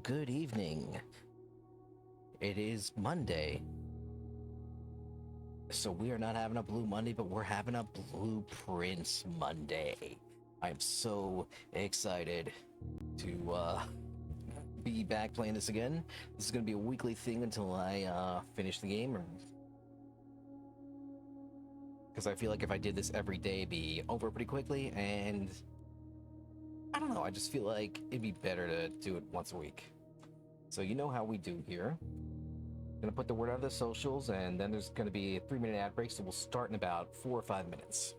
good evening. It is Monday. So we are not having a Blue Monday, but we're having a Blueprints Monday. I'm so excited to be back playing this again. This is going to be a weekly thing until I finish the game. Because I feel like if I did this every day, it'd be over pretty quickly. And I don't know, I just feel like it'd be better to do it once a week. So you know how we do here. Gonna put the word out of the socials, and then there's gonna be a 3-minute ad break, so we'll start in about 4 or 5 minutes.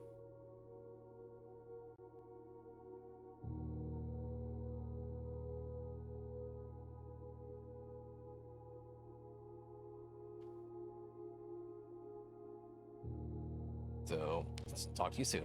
So, let's talk to you soon.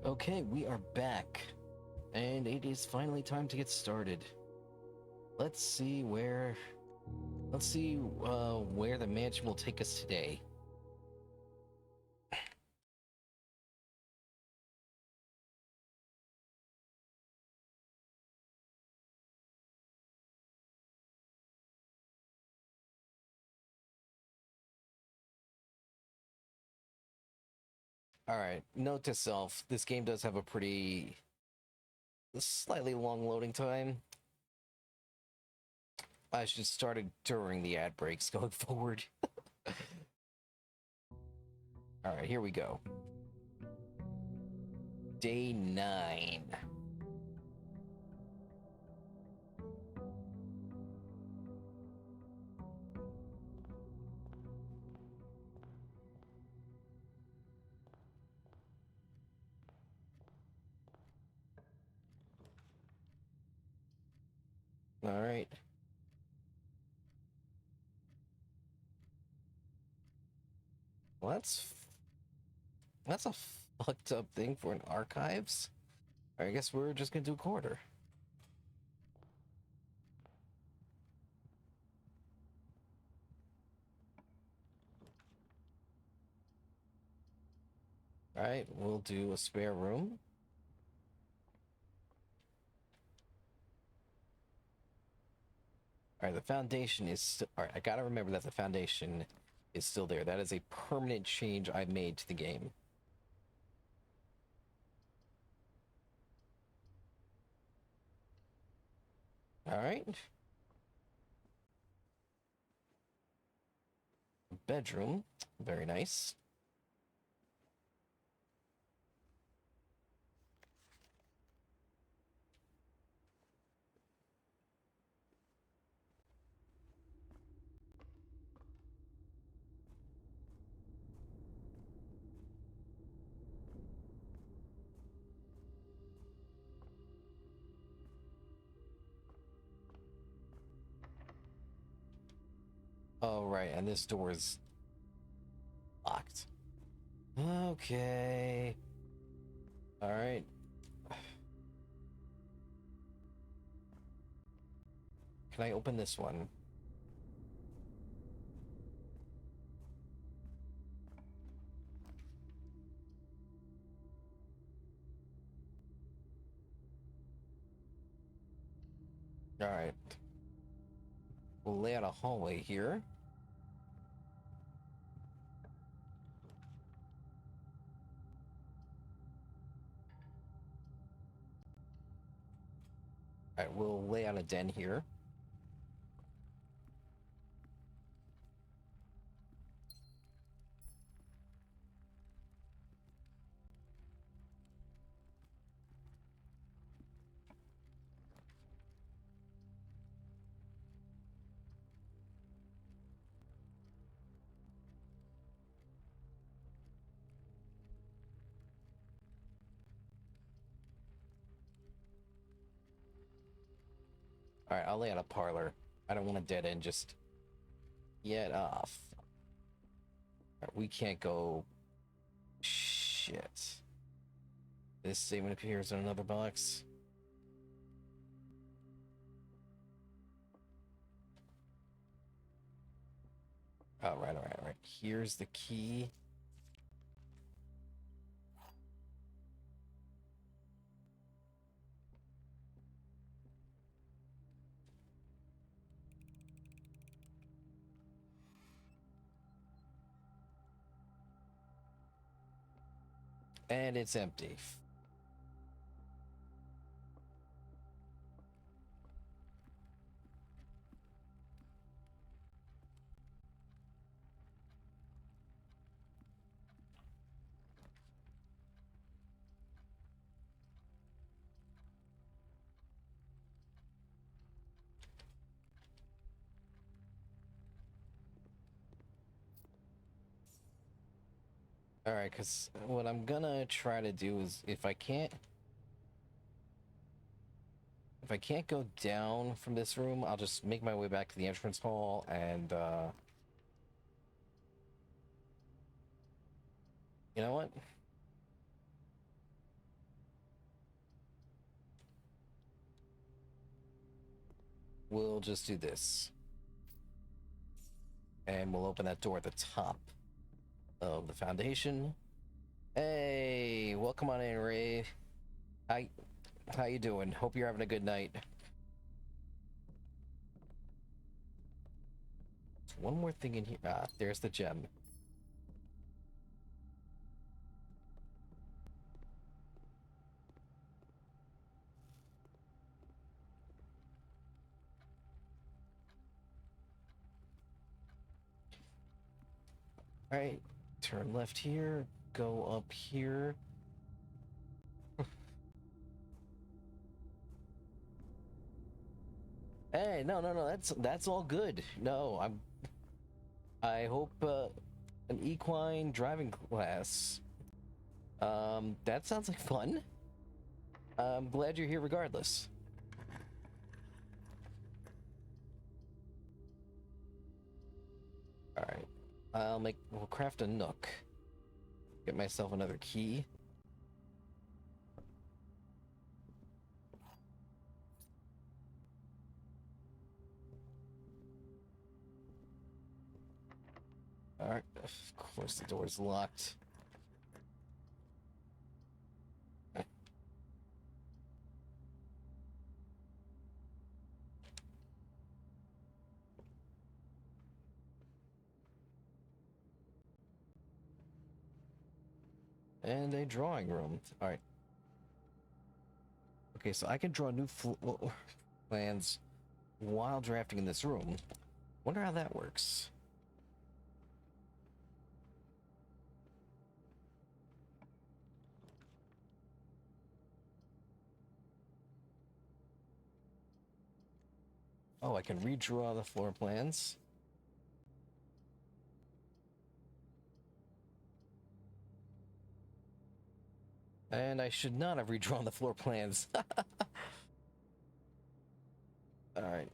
Okay, we are back, and it is finally time to get started. Let's see where where the mansion will take us today. All right, note to self: this game does have a pretty slightly long loading time. I should start it during the ad breaks going forward. All right, here we go. Day 9. All right. Well, that's a fucked up thing for an archives. I guess we're just gonna do a quarter. All right, we'll do a spare room. All right, the foundation is all right. I gotta remember that the foundation is still there. That is a permanent change I made to the game. All right. Bedroom, very nice. Oh, right, and this door is locked. Okay. All right. Can I open this one? All right. We'll lay out a hallway here. All right, we'll lay out a den here. All right, I'll lay out a parlor. I don't want a dead end just yet off. All right, we can't go. Shit. This statement appears in another box. All right, all right, all right. Here's the key. And it's empty. All right, because what I'm gonna try to do is if I can't go down from this room, I'll just make my way back to the entrance hall and you know what? we'll just do this. And we'll open that door at the top of the foundation. Hey, welcome on in, Ray. How you doing? Hope you're having a good night. There's one more thing in here. Ah, there's the gem. Alright, turn left here, go up here. Hey, no, that's all good. No, I hope an equine driving class. That sounds like fun. I'm glad you're here regardless. Alright. We'll craft a nook. Get myself another key. Alright, of course the door's locked. And a drawing room. Alright. Okay, so I can draw new plans while drafting in this room. Wonder how that works. Oh, I can redraw the floor plans. And I should not have redrawn the floor plans. Alright.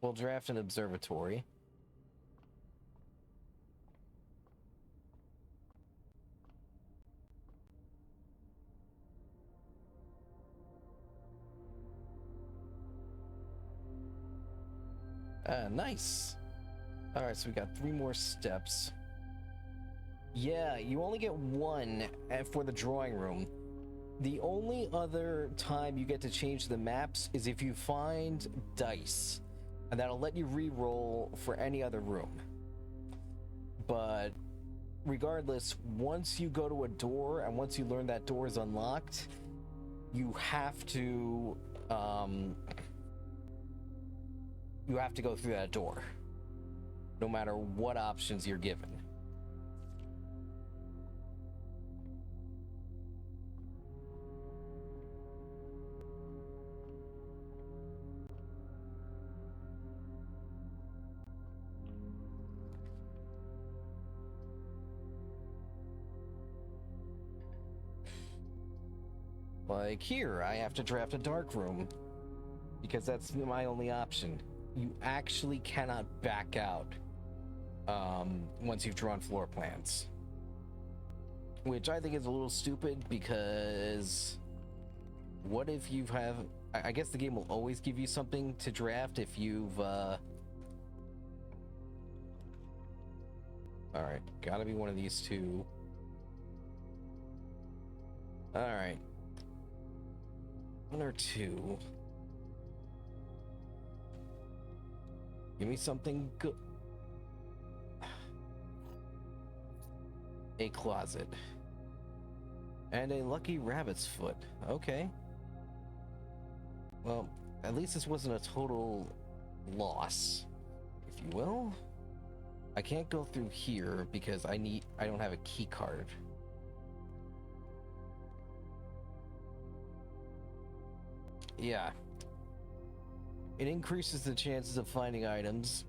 We'll draft an observatory. Nice. Alright, so we got 3 more steps. Yeah, you only get 1 for the drawing room. The only other time you get to change the maps is if you find dice, and that'll let you re-roll for any other room. But regardless, once you go to a door and once you learn that door is unlocked, you have to go through that door, no matter what options you're given. Like here, I have to draft a dark room because that's my only option. You actually cannot back out once you've drawn floor plans, which I think is a little stupid, because what if you have, I guess the game will always give you something to draft if you've all right, gotta be one of these two. All right, 1 or 2. Give me something good. A closet. And a lucky rabbit's foot. Okay. Well, at least this wasn't a total loss, if you will. I can't go through here because I don't have a key card. Yeah. It increases the chances of finding items,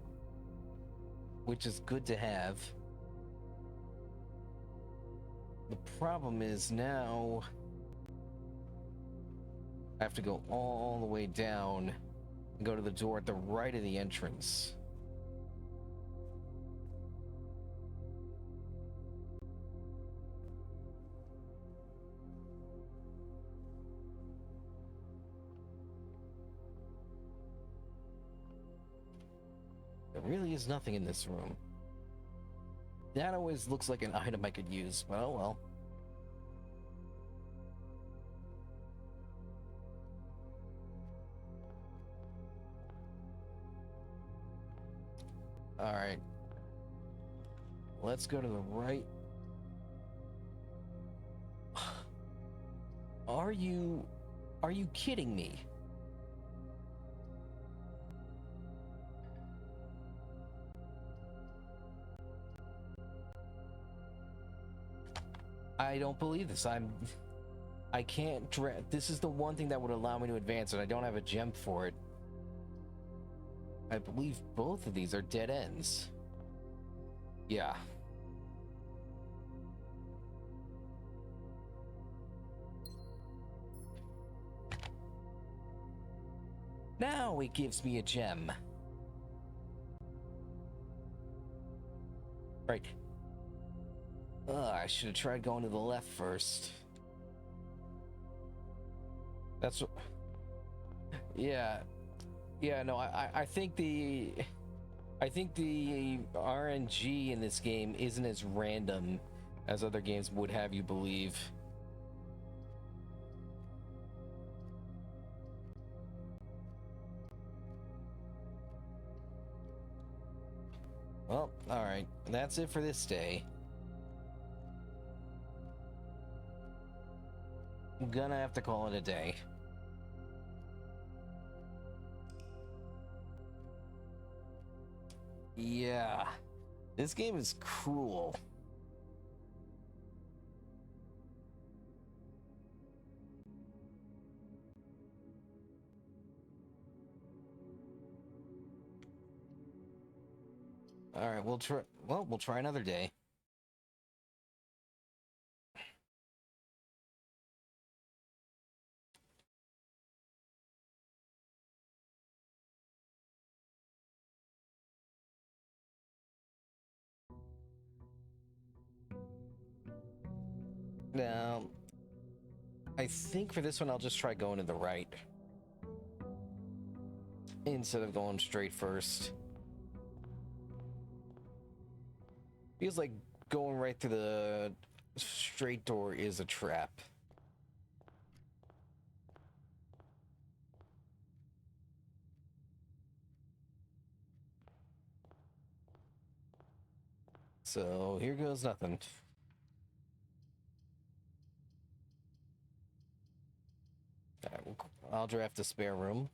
which is good to have. The problem is now I have to go all the way down and go to the door at the right of the entrance. really is nothing in this room. That always looks like an item I could use, but oh well. Alright. Let's go to the right. Are you kidding me? I don't believe this. I can't this is the one thing that would allow me to advance, and I don't have a gem for it. I believe both of these are dead ends. Yeah. Now it gives me a gem. Right. I should have tried going to the left first. That's what... Yeah. Yeah, no, I think the RNG in this game isn't as random as other games would have you believe. Well, alright. That's it for this day. I'm gonna have to call it a day. Yeah. This game is cruel. Alright, we'll try another day. Now, I think for this one I'll just try going to the right instead of going straight first. Feels like going right through the straight door is a trap. So here goes nothing. Alright, I'll draft a spare room.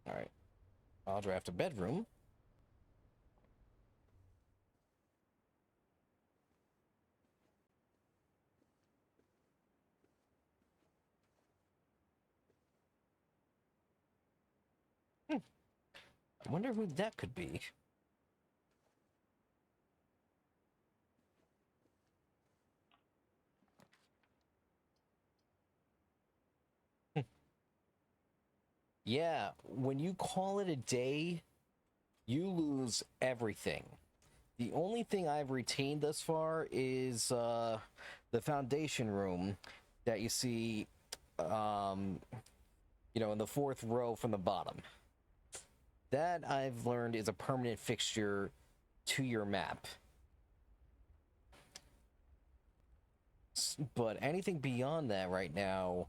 Alright, I'll draft a bedroom. I wonder who that could be. Yeah, when you call it a day, you lose everything. The only thing I've retained thus far is the foundation room that you see, in the fourth row from the bottom. That I've learned is a permanent fixture to your map. But anything beyond that right now...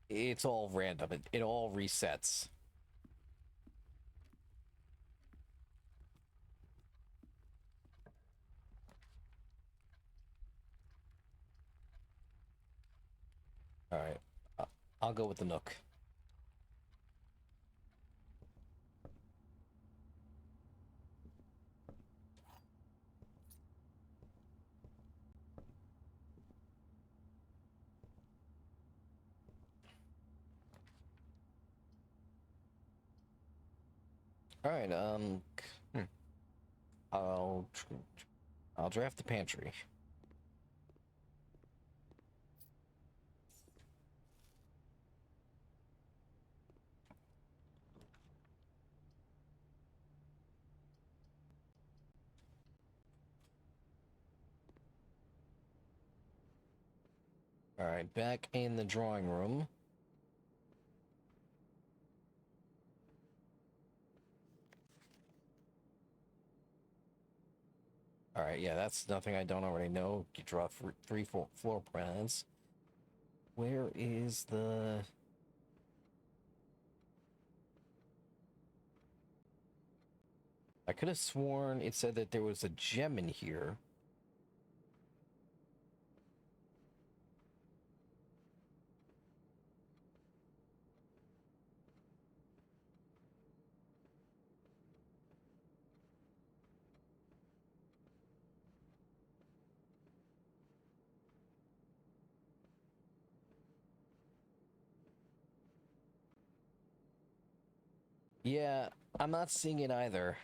it's all random. It all resets. All right. I'll go with the Nook. All right. I'll draft the pantry. All right, back in the drawing room. All right, yeah, that's nothing I don't already know. You draw three floor plans. Where is the... I could have sworn it said that there was a gem in here. Yeah, I'm not seeing it either.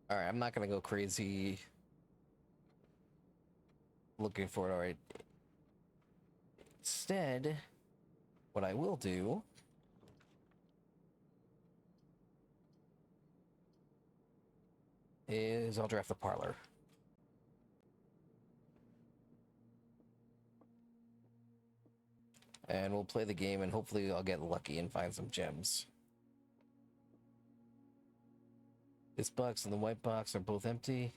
All right, I'm not gonna go crazy looking for it. All right. Instead, what I will do is I'll draft the parlor. And we'll play the game, and hopefully I'll get lucky and find some gems. This box and the white box are both empty.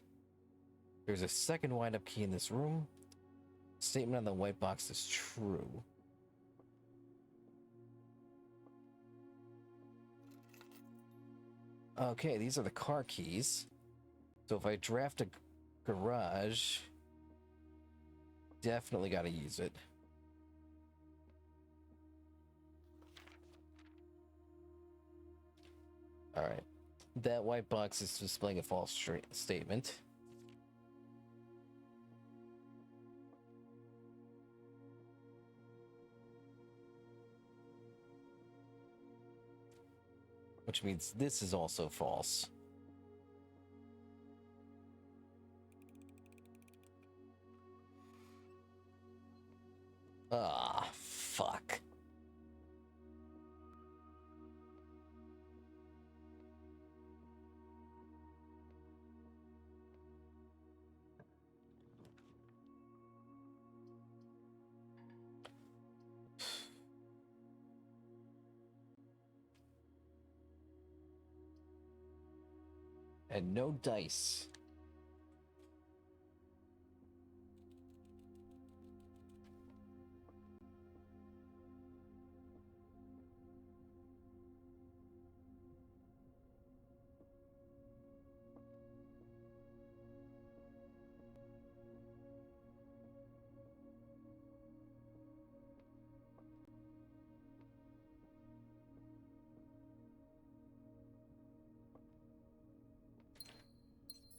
There's a second wind-up key in this room. Statement on the white box is true. Okay, these are the car keys. So if I draft a garage, definitely got to use it. All right. That white box is displaying a false statement. Which means this is also false. Ah, fuck. And no dice.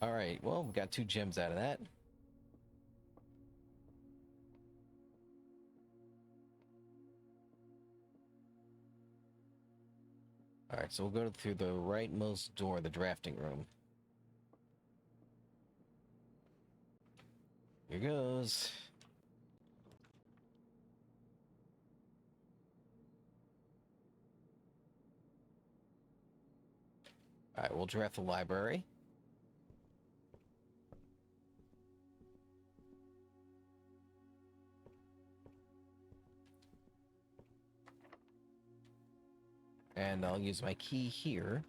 All right, well, we got 2 gems out of that. All right, so we'll go through the rightmost door, the drafting room. Here goes. All right, we'll draft the library. And I'll use my key here.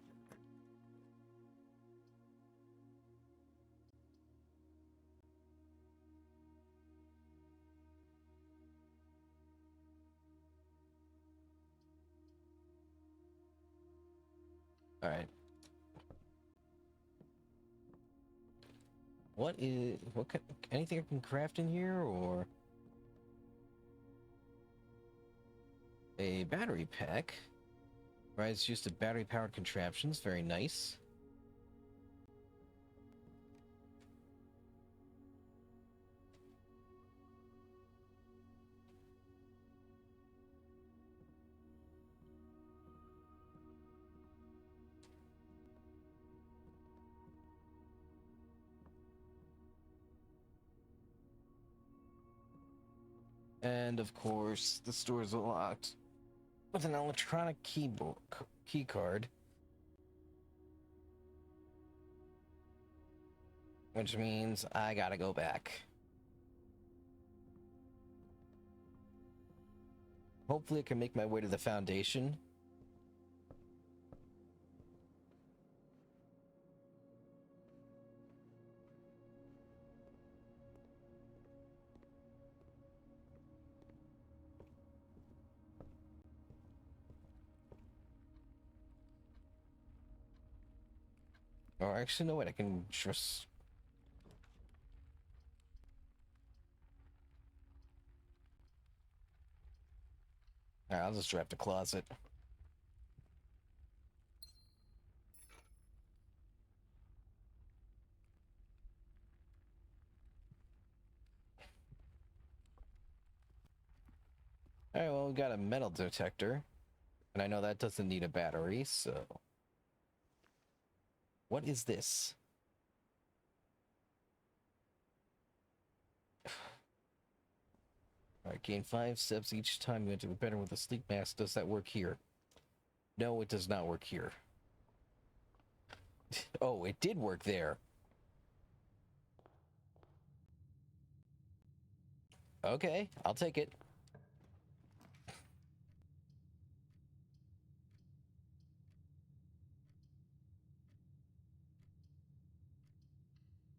All right. Anything I can craft in here, or a battery pack? Right, it's used to battery-powered contraptions. Very nice. And of course, the store's locked with an electronic key card. which means I gotta go back. Hopefully I can make my way to the foundation. Or actually, no, wait, I can just... Alright, I'll just draft a closet. Alright, well, we got a metal detector. And I know that doesn't need a battery, so... What is this? Alright, gain 5 steps each time you enter the bedroom with a sleep mask. Does that work here? No, it does not work here. Oh, it did work there. Okay, I'll take it.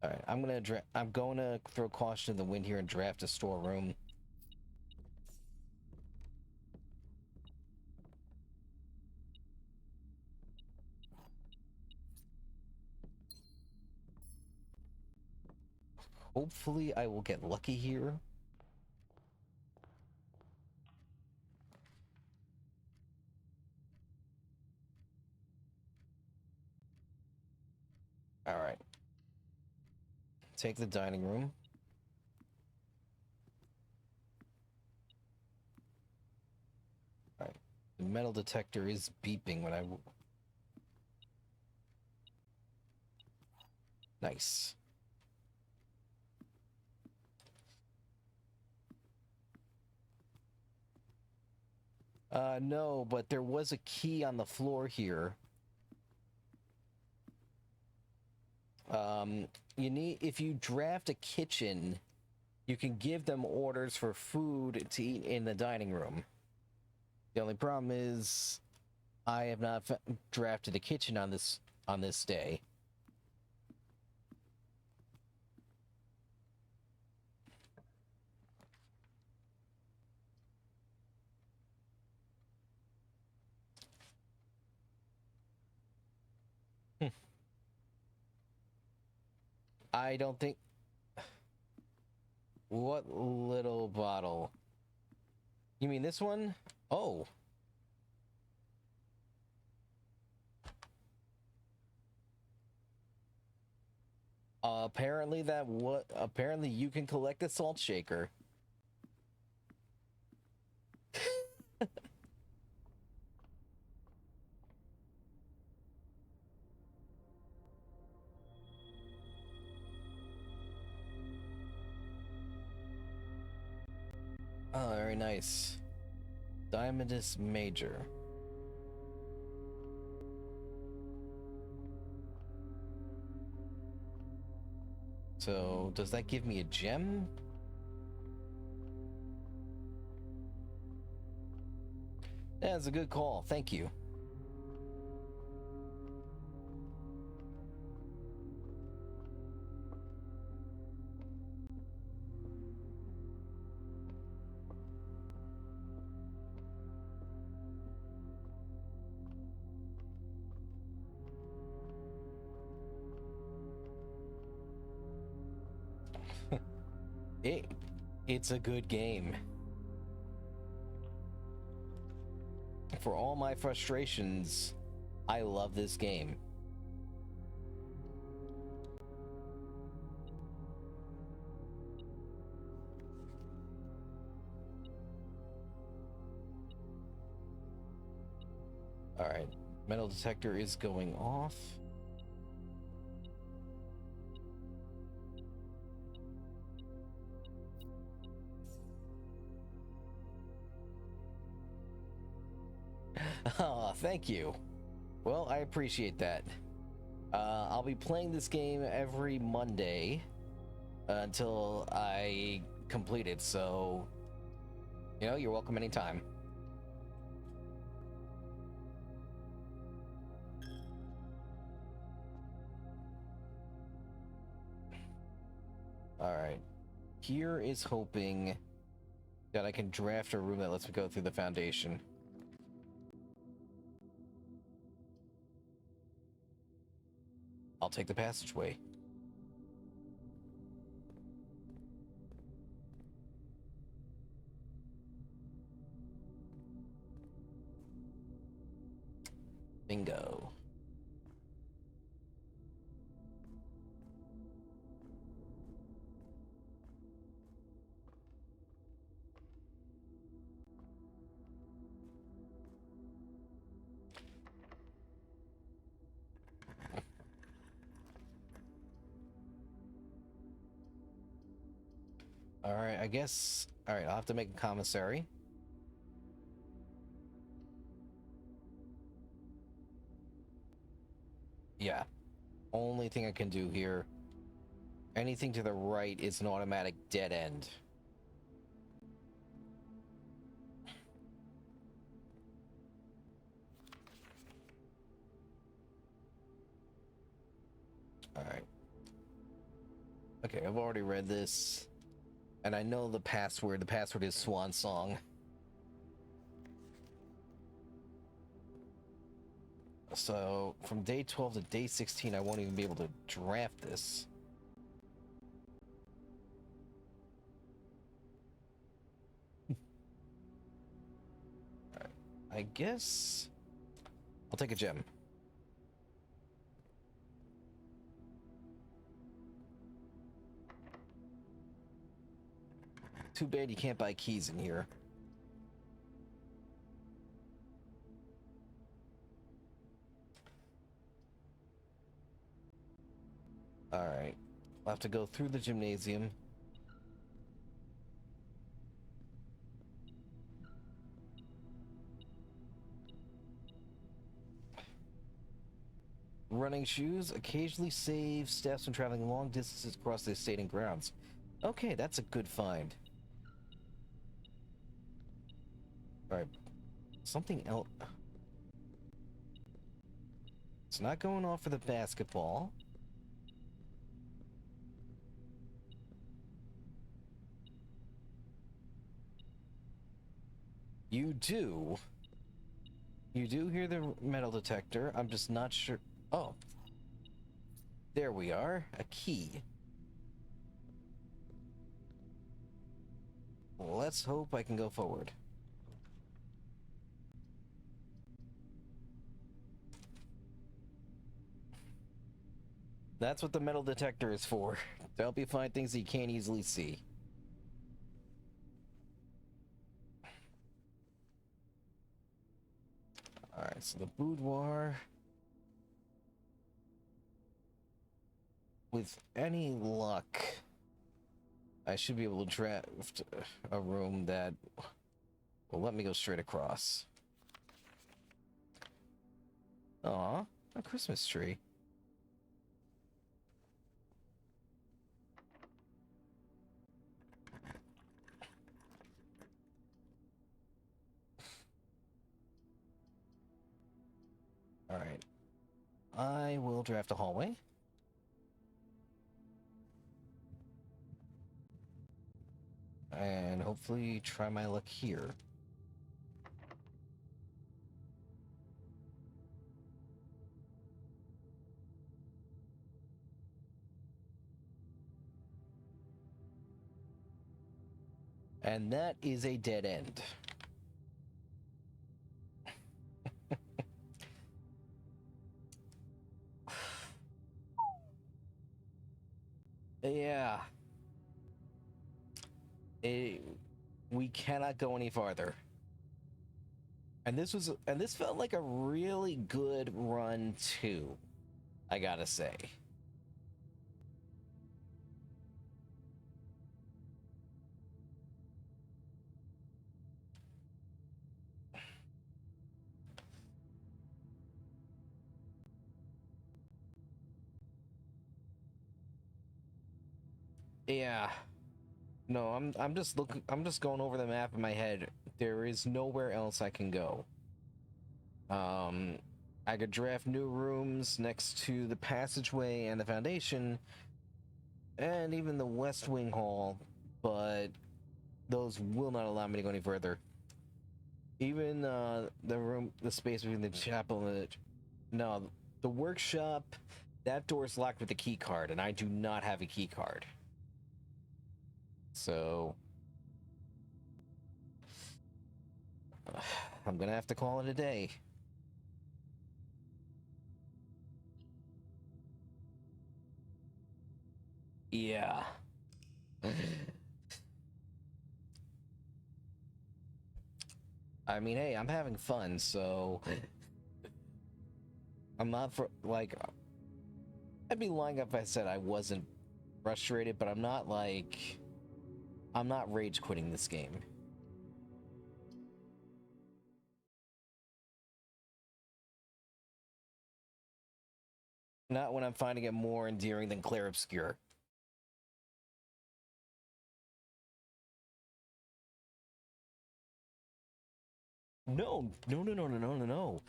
All right, I'm going to throw caution to the wind here and draft a storeroom. Hopefully, I will get lucky here. All right. Take the dining room. All right. The metal detector is beeping when I... Nice. No, but there was a key on the floor here. If you draft a kitchen, you can give them orders for food to eat in the dining room. The only problem is I have not drafted a kitchen on this day. I don't think... What little bottle? You mean this one? Oh. Apparently you can collect the salt shaker. Oh, very nice. Diamondus Major. So, does that give me a gem? That's a good call. Thank you. It's a good game. For all my frustrations, I love this game. Alright, metal detector is going off. Oh, thank you. Well, I appreciate that. I'll be playing this game every Monday until I complete it. So, you know, you're welcome anytime. All right. Here is hoping that I can draft a room that lets me go through the foundation. I'll take the passageway. Bingo. All right, I guess. All right, I'll have to make a commissary. Yeah. Only thing I can do here. Anything to the right is an automatic dead end. All right. Okay, I've already read this. And I know the password. The password is Swan Song. So, from day 12 to day 16, I won't even be able to draft this. Alright. I guess I'll take a gem. Too bad you can't buy keys in here. Alright. I'll have to go through the gymnasium. Running shoes occasionally save steps when traveling long distances across the estate and grounds. Okay, that's a good find. Alright. Something else. It's not going off for the basketball. You do. You do hear the metal detector. I'm just not sure. Oh. There we are. A key. Let's hope I can go forward. That's what the metal detector is for. To help you find things that you can't easily see. Alright, so the boudoir. With any luck, I should be able to draft a room that will let me go straight across. Aw, a Christmas tree. Alright. I will draft a hallway. And hopefully try my luck here. And that is a dead end. Yeah. We cannot go any farther. And this felt like a really good run too, I gotta say. Yeah. No, I'm just looking. I'm just going over the map in my head. There is nowhere else I can go. Um, I could draft new rooms next to the passageway and the foundation, and even the West Wing Hall, but those will not allow me to go any further. Even the space between the chapel and no, the workshop, that door's locked with a key card, and I do not have a key card. So I'm gonna have to call it a day. Yeah. I mean, hey, I'm having fun, so I'm not for like. I'd be lying if I said I wasn't frustrated, but I'm not like. I'm not rage quitting this game. Not when I'm finding it more endearing than Clair Obscure. No, no, no, no, no, no, no, no.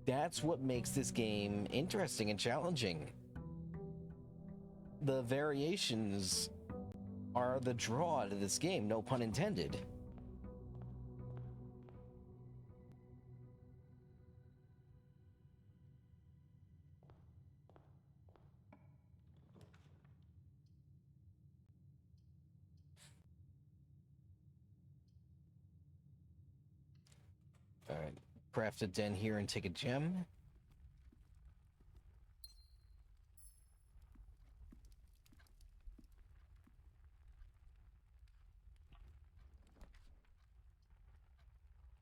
That's what makes this game interesting and challenging. The variations are the draw to this game, no pun intended. All right, craft a den here and take a gem.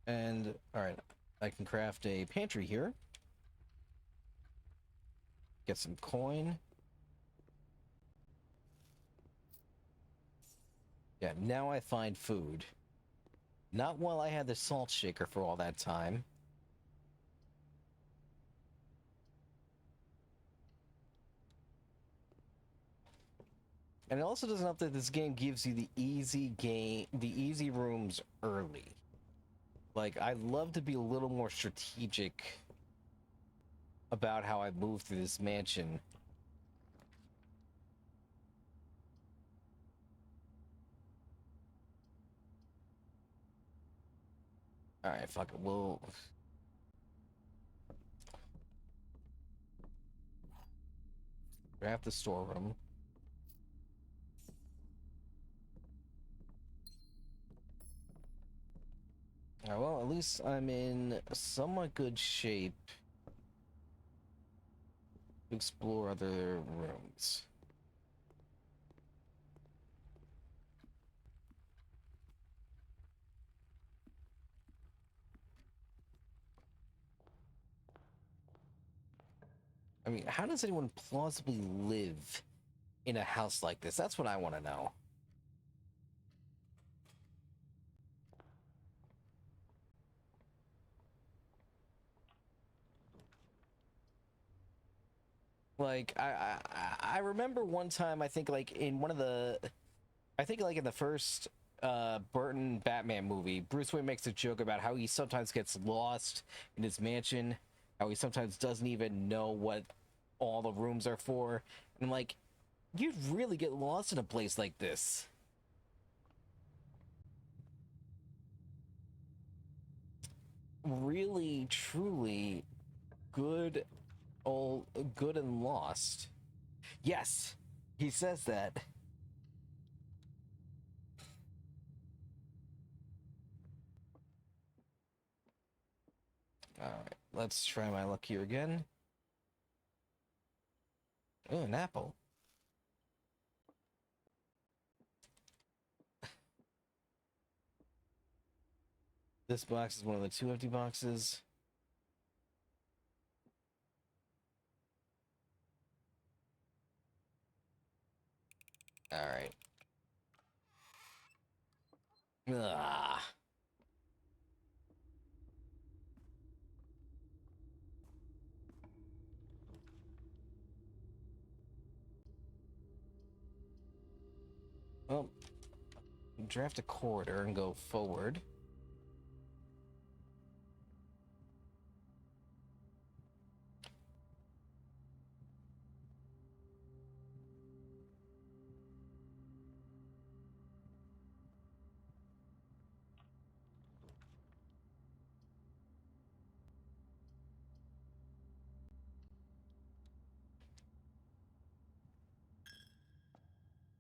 And all right, I can craft a pantry here. Get some coin. Yeah, now I find food. Not while I had the salt shaker for all that time. And it also doesn't help that this game gives you the easy rooms early. Like, I'd love to be a little more strategic about how I move through this mansion. All right, fuck it. We'll grab the storeroom. All right, well, at least I'm in somewhat good shape to explore other rooms. I mean, how does anyone plausibly live in a house like this? That's what I want to know. Like, I remember one time, I think, like, in one of the... I think, like, in the first Burton Batman movie, Bruce Wayne makes a joke about how he sometimes gets lost in his mansion, how he sometimes doesn't even know what all the rooms are for. And I'm like, you'd really get lost in a place like this. Really, truly good old good and lost. Yes, he says that. All right, let's try my luck here again. Oh, an apple. This box is one of the two empty boxes. All right. Ah. Well, draft a corridor and go forward.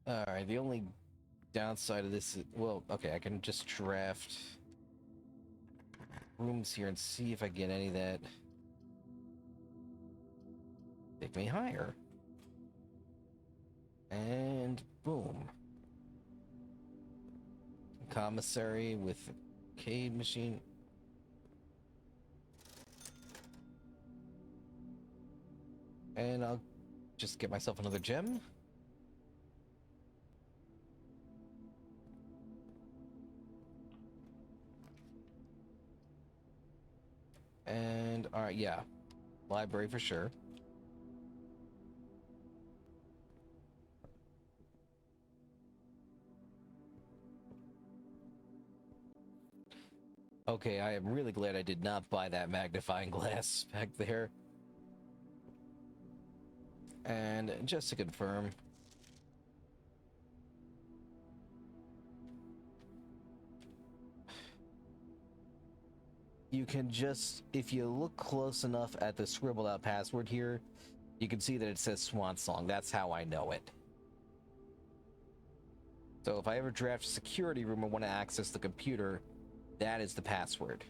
Alright, the only downside of this is, well, okay, I can just draft rooms here and see if I get any that take me higher. And boom. Commissary with arcade machine. And I'll just get myself another gem. And, alright, yeah. Library for sure. Okay, I am really glad I did not buy that magnifying glass back there. And just to confirm, you can just, if you look close enough at the scribbled out password here, you can see that it says Swan Song. That's how I know it. So if I ever draft a security room or want to access the computer, that is the password.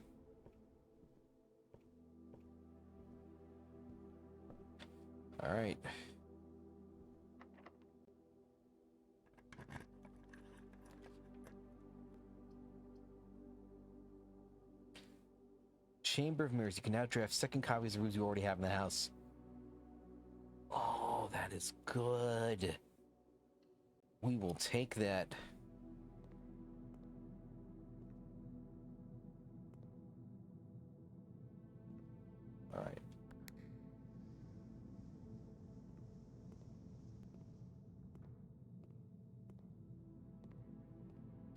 All right. Chamber of Mirrors. You can now draft second copies of rooms you already have in the house. Oh, that is good. We will take that. All right.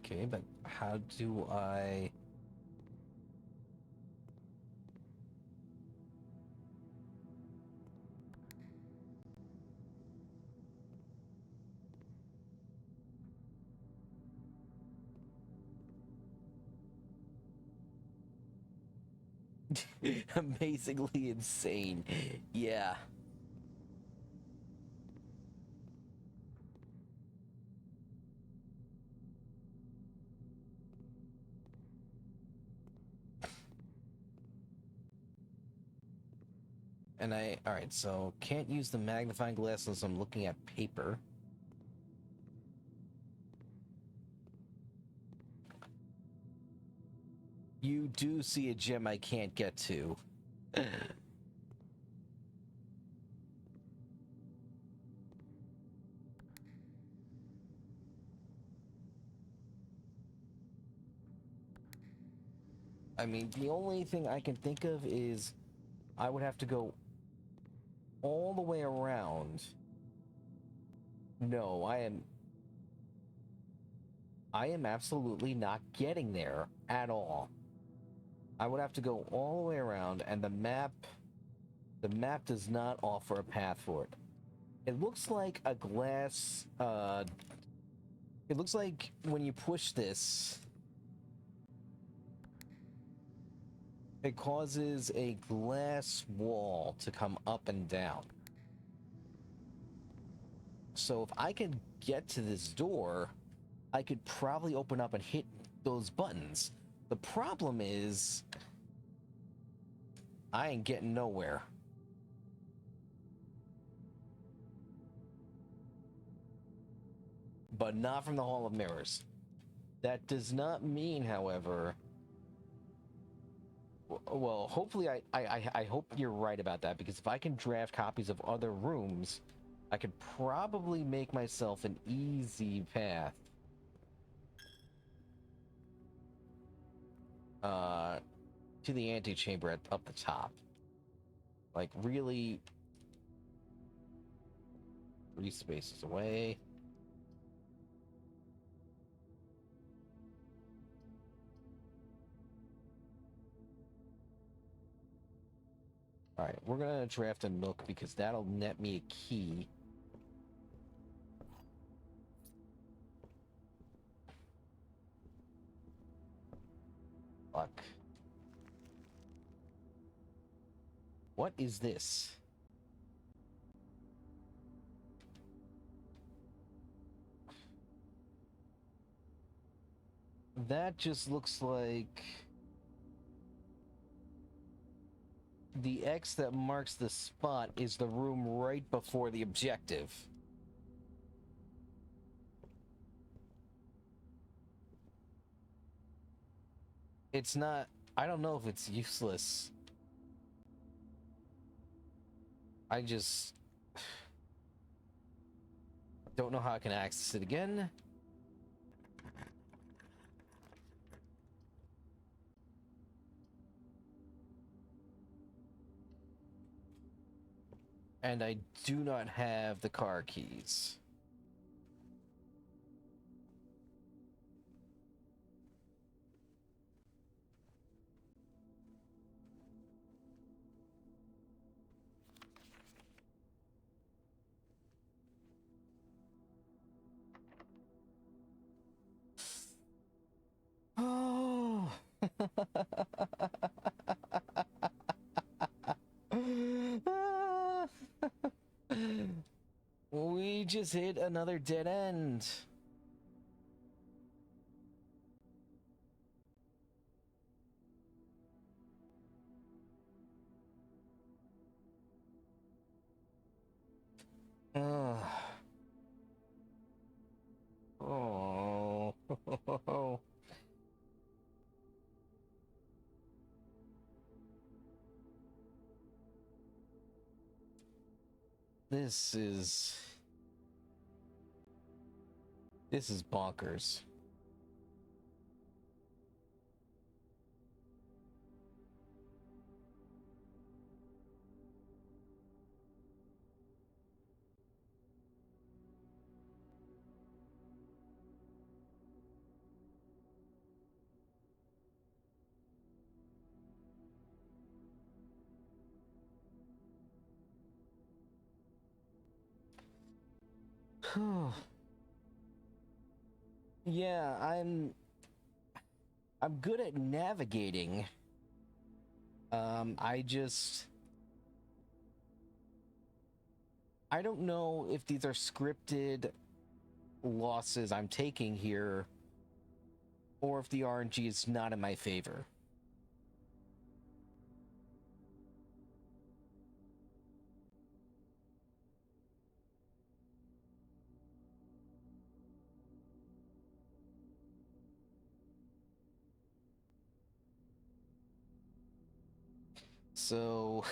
Okay, but how do I... Amazingly insane. Yeah. And alright, so can't use the magnifying glass unless I'm looking at paper. You do see a gem I can't get to. I mean, the only thing I can think of is I would have to go all the way around. No, I am absolutely not getting there at all. I would have to go all the way around, and the map does not offer a path for it. It looks like a glass, it looks like when you push this, it causes a glass wall to come up and down. So if I could get to this door, I could probably open up and hit those buttons. The problem is, I ain't getting nowhere. But not from the Hall of Mirrors. That does not mean, however... Well, hopefully I hope you're right about that, because if I can draft copies of other rooms, I could probably make myself an easy path. To the antechamber up the top. Like, really... 3 spaces away. Alright, we're gonna draft a nook because that'll net me a key. Fuck. What is this? That just looks like the X that marks the spot is the room right before the objective. It's not... I don't know if it's useless. I just... don't know how I can access it again. And I do not have the car keys. Oh. We just hit another dead end. Oh. This is bonkers. Yeah, I'm good at navigating. I don't know if these are scripted losses I'm taking here or if the RNG is not in my favor. So,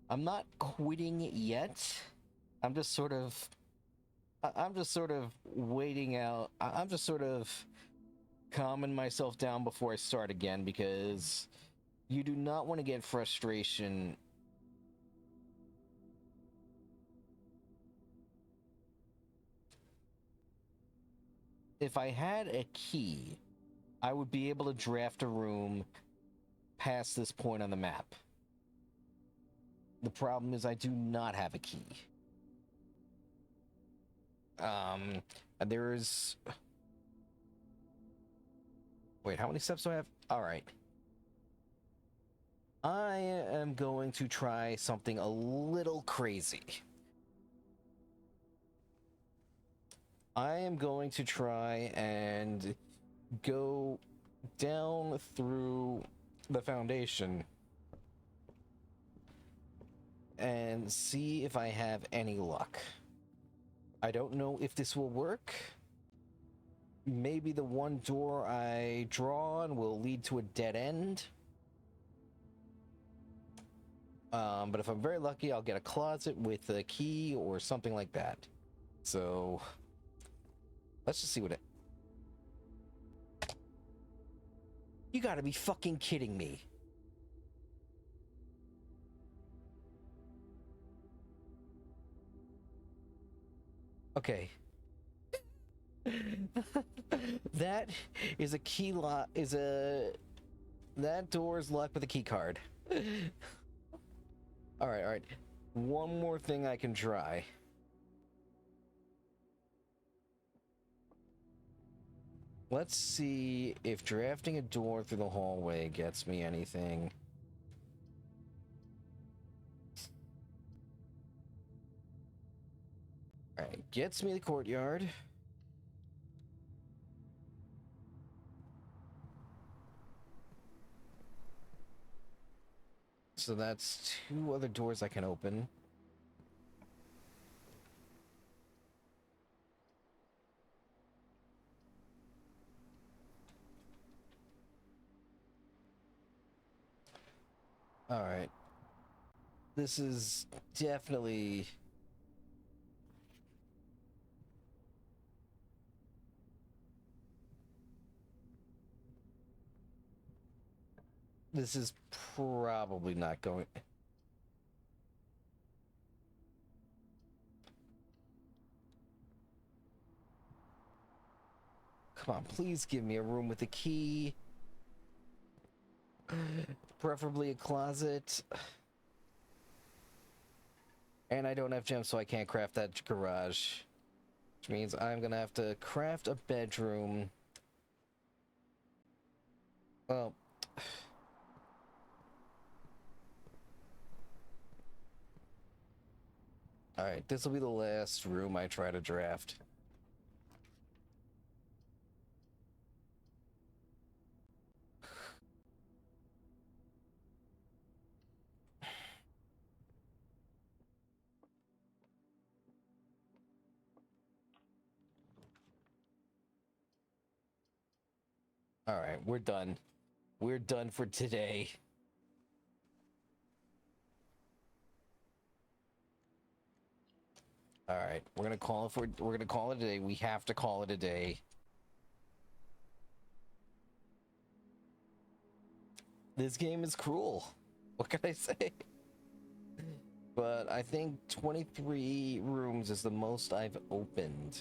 I'm not quitting yet. I'm just sort of waiting out. I'm just sort of calming myself down before I start again, because you do not want to get frustration. If I had a key, I would be able to draft a room past this point on the map. The problem is I do not have a key. There's... Wait, how many steps do I have? All right. I am going to try something a little crazy. I am going to try and go down through the foundation and see if I have any luck. I don't know if this will work. Maybe the one door I draw on will lead to a dead end. But if I'm very lucky, I'll get a closet with a key or something like that. So, let's just see what it... You gotta be fucking kidding me. Okay. That is a key lock, that door is locked with a key card. All right, all right. One more thing I can try. Let's see if drafting a door through the hallway gets me anything. All right, gets me the courtyard. So that's two other doors I can open. All right. This is definitely... This is probably not going... Come on, please give me a room with a key. Preferably a closet. And I don't have gems, so I can't craft that garage. Which means I'm gonna have to craft a bedroom. Well... Alright, this will be the last room I try to draft. Alright, we're done. We're done for today. Alright, we're gonna call it a day. We have to call it a day. This game is cruel. What can I say? But I think 23 rooms is the most I've opened.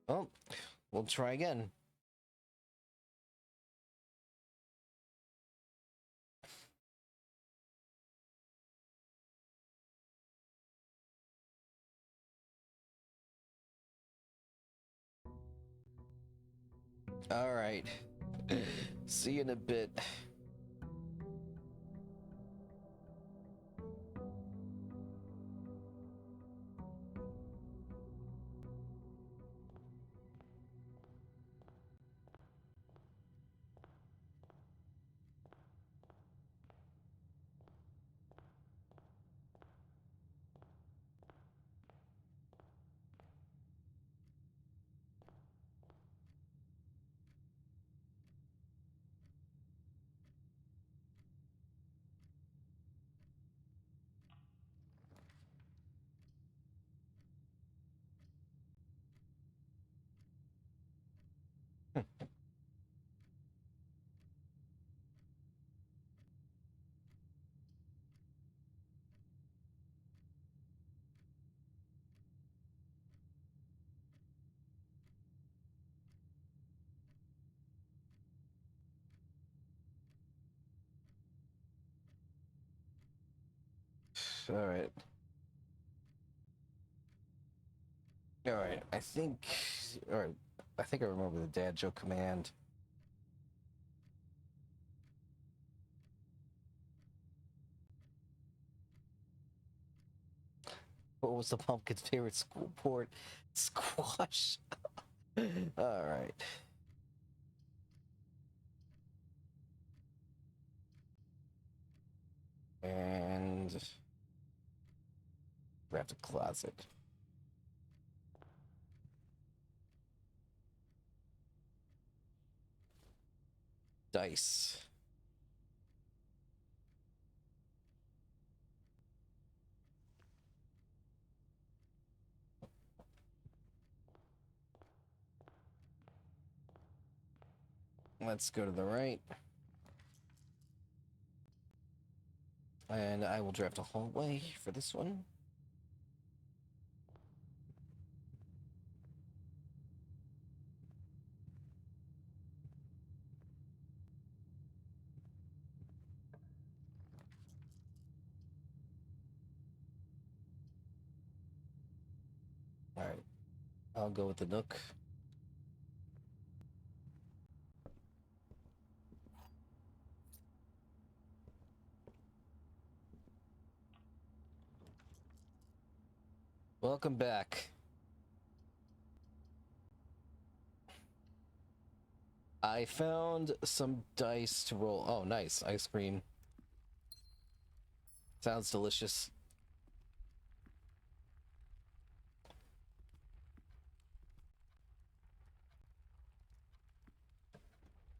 Well, we'll try again. All right. See you in a bit. All right. All right. I think. All right. I think I remember the dad joke command. What was the pumpkin's favorite school port? Squash. All right. And craft a closet. Dice. Let's go to the right. And I will draft a hallway for this one. Alright, I'll go with the Nook. Welcome back. I found some dice to roll. Oh, nice. Ice cream. Sounds delicious.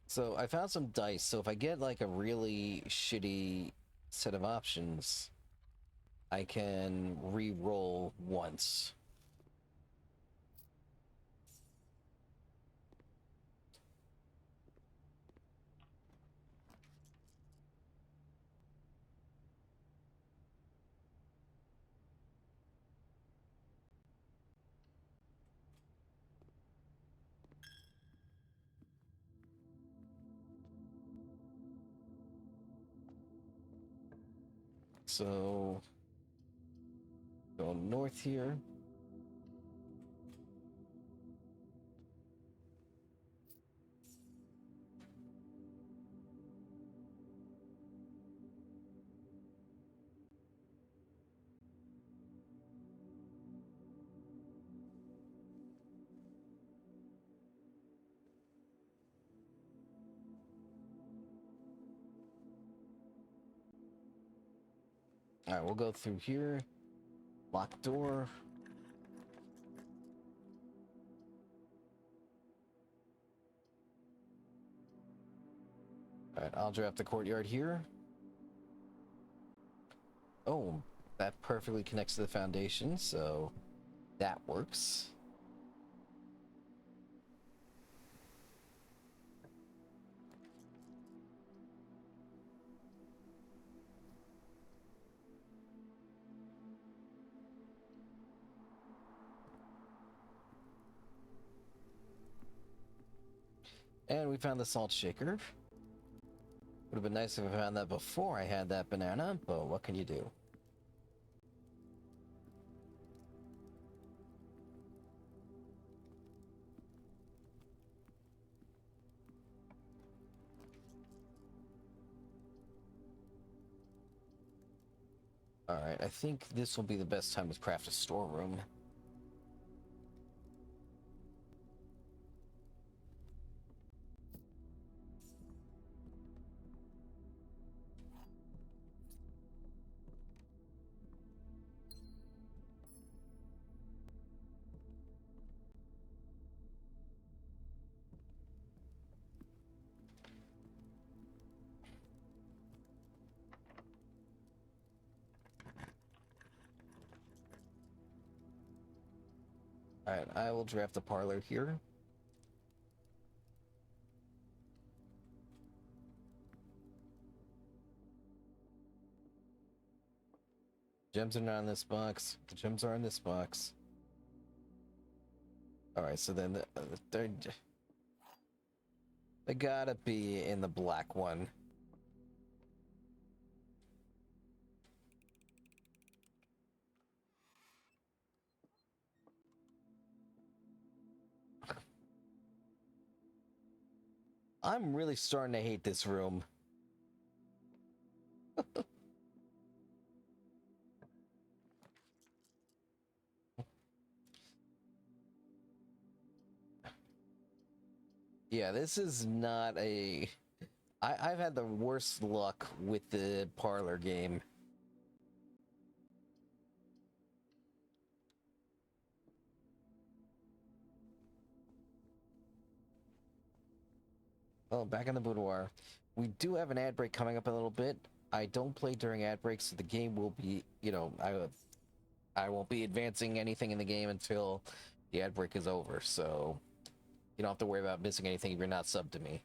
So I found some dice. So if I get like a really shitty set of options, I can re-roll once. So go north here. All right, we'll go through here. Locked door. All right, I'll draft the courtyard here. Oh, that perfectly connects to the foundation, so that works. And we found the salt shaker. Would have been nice if I found that before I had that banana, but what can you do? Alright, I think this will be the best time to craft a storeroom. Alright, I will draft the parlor here. Gems are not in this box. The gems are in this box. Alright, so then they gotta be in the black one. I'm really starting to hate this room. Yeah, this is not a... I've had the worst luck with the parlor game. Oh, back in the boudoir. We do have an ad break coming up in a little bit. I don't play during ad breaks, so the game will be, you know, I won't be advancing anything in the game until the ad break is over, so you don't have to worry about missing anything if you're not subbed to me.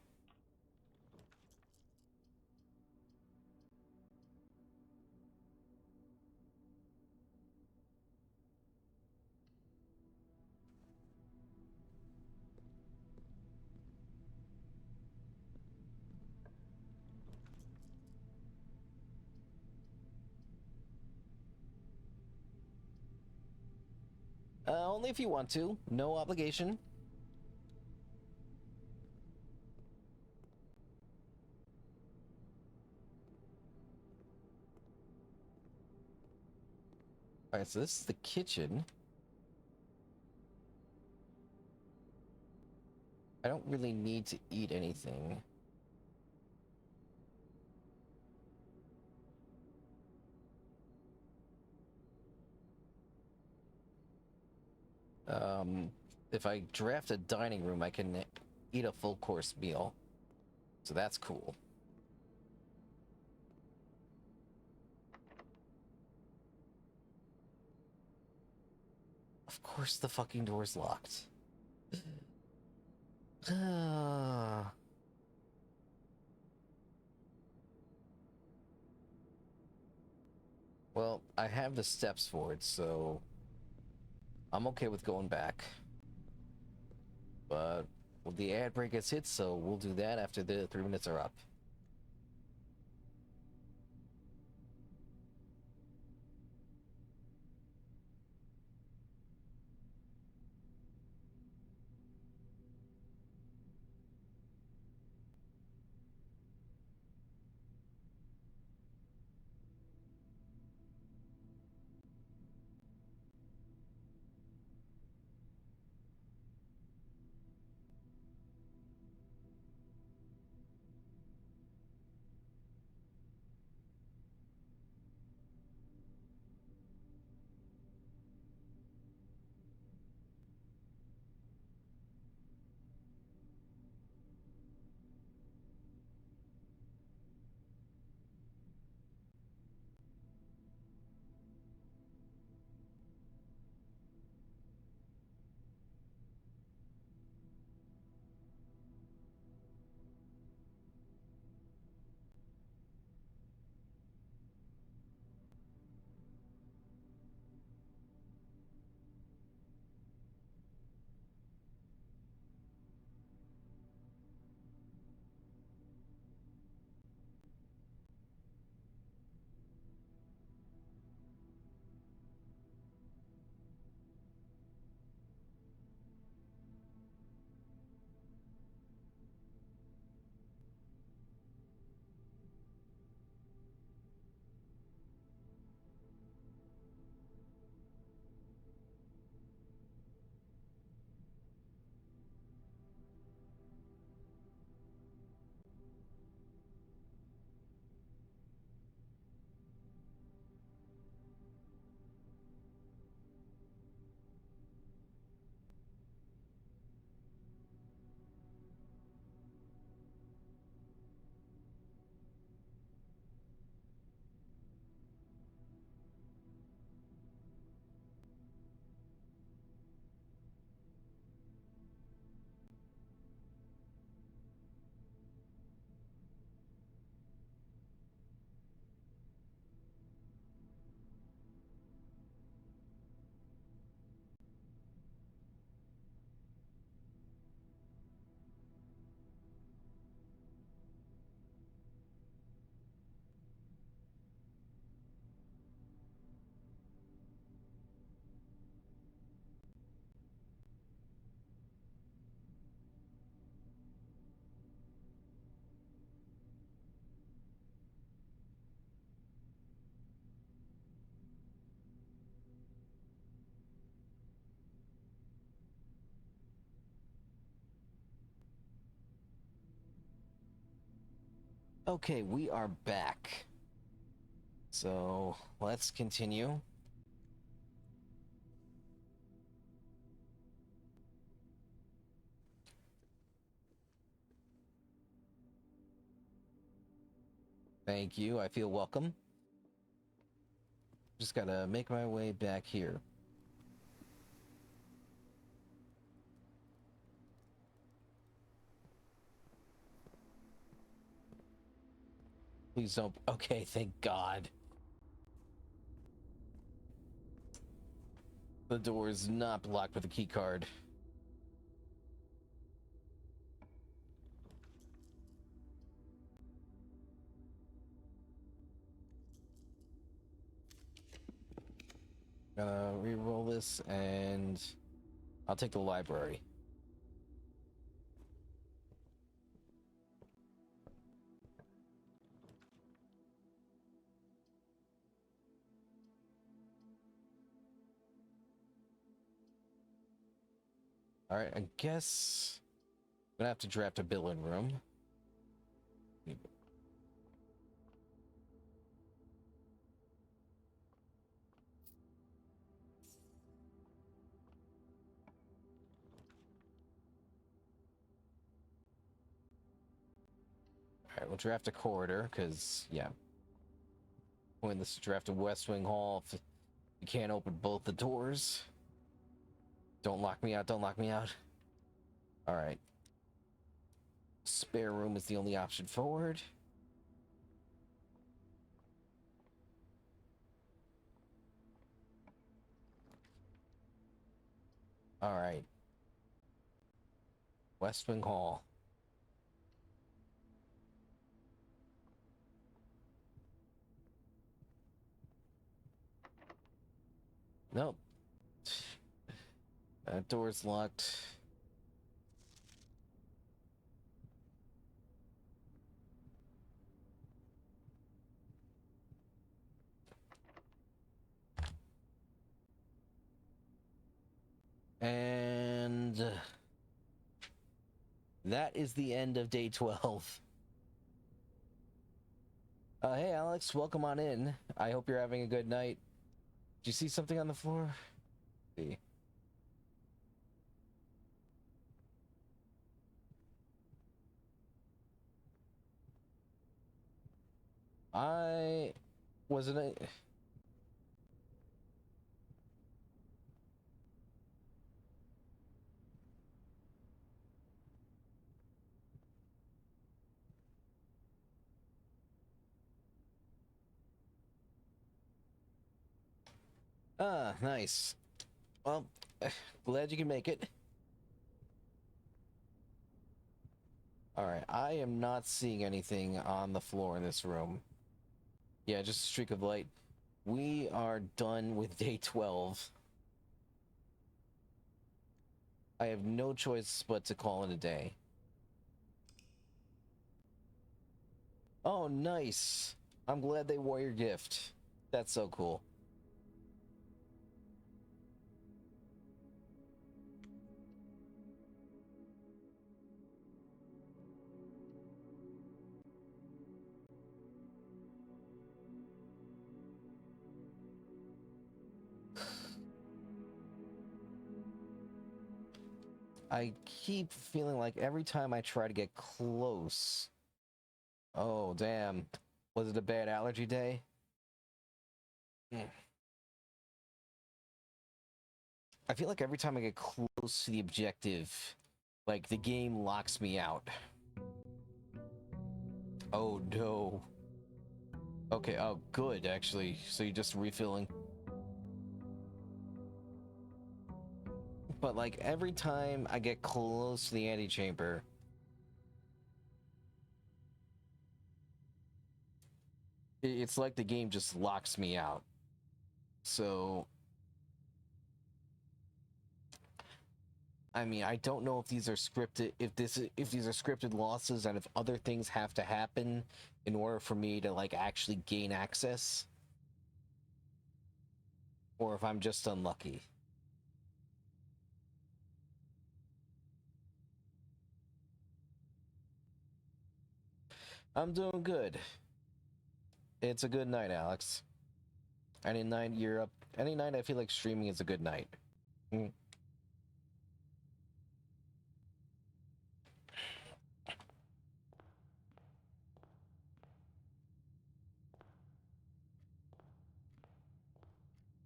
Only if you want to. No obligation. Alright, so this is the kitchen. I don't really need to eat anything. If I draft a dining room, I can eat a full course meal. So that's cool. Of course the fucking door's locked. Well, I have the steps for it, so I'm okay with going back. But well, the ad break gets hit, so we'll do that after the 3 minutes are up. Okay, we are back. So let's continue. Thank you. I feel welcome. Just gotta make my way back here. Please don't. Okay, thank God. The door is not blocked with a key card. Gonna re-roll this, and I'll take the library. All right, I guess I'm gonna have to draft a billiard room. All right, we'll draft a corridor because, yeah, when this draft a West Wing Hall, if you can't open both the doors. Don't lock me out. Don't lock me out. All right. Spare room is the only option forward. All right. West Wing Hall. Nope. That door's locked. And that is the end of day 12. Hey, Alex, welcome on in. I hope you're having a good night. Did you see something on the floor? Let's see. I wasn't a... Ah, nice. Well, glad you can make it. All right, I am not seeing anything on the floor in this room. Yeah, just a streak of light. We are done with day 12. I have no choice but to call it a day. Oh, nice. I'm glad they wore your gift. That's so cool. I keep feeling like every time I try to get close... Oh, damn. Was it a bad allergy day? I feel like every time I get close to the objective, like, the game locks me out. Oh, no. Okay, oh, good, actually. So you're just refilling. But, like, every time I get close to the antechamber, it's like the game just locks me out. So, I mean, I don't know if these are scripted, if these are scripted losses and if other things have to happen in order for me to, like, actually gain access, or if I'm just unlucky. I'm doing good. It's a good night, Alex. Any night you're up, any night I feel like streaming is a good night. Mm.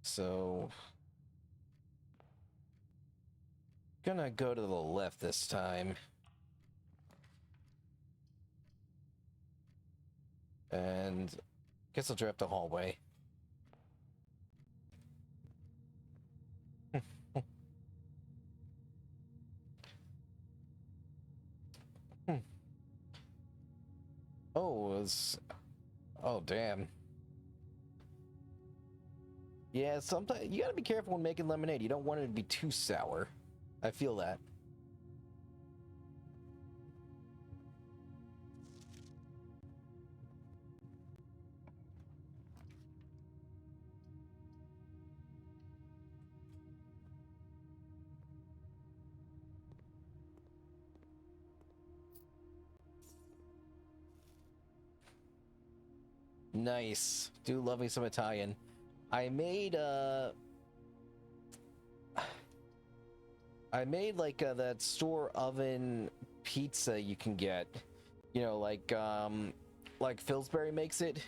So, gonna go to the left this time. And guess I'll draft a hallway. Oh, it was... Oh, damn. Yeah, sometimes you gotta be careful when making lemonade. You don't want it to be too sour. I feel that. Nice. Do love me some Italian. I made like that store oven pizza you can get. You know, like Pillsbury makes it.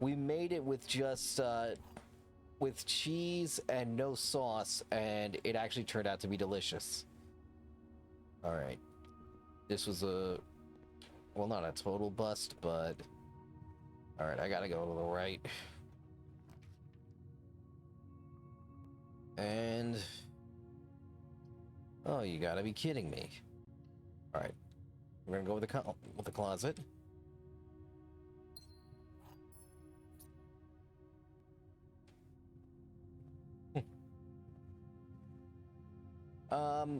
We made it with just with cheese and no sauce, and it actually turned out to be delicious. All right. This was a well, not a total bust, but all right, I got to go to the right. And oh, you got to be kidding me. All right. We're going to go with the closet.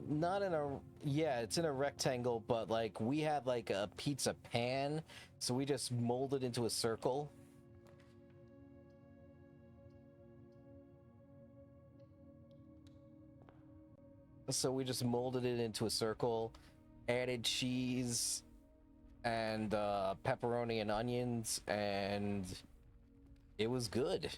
Not in a yeah, it's in a rectangle, but like we have like a pizza pan, so we just mold it into a circle. So we just molded it into a circle, added cheese and pepperoni and onions, and it was good.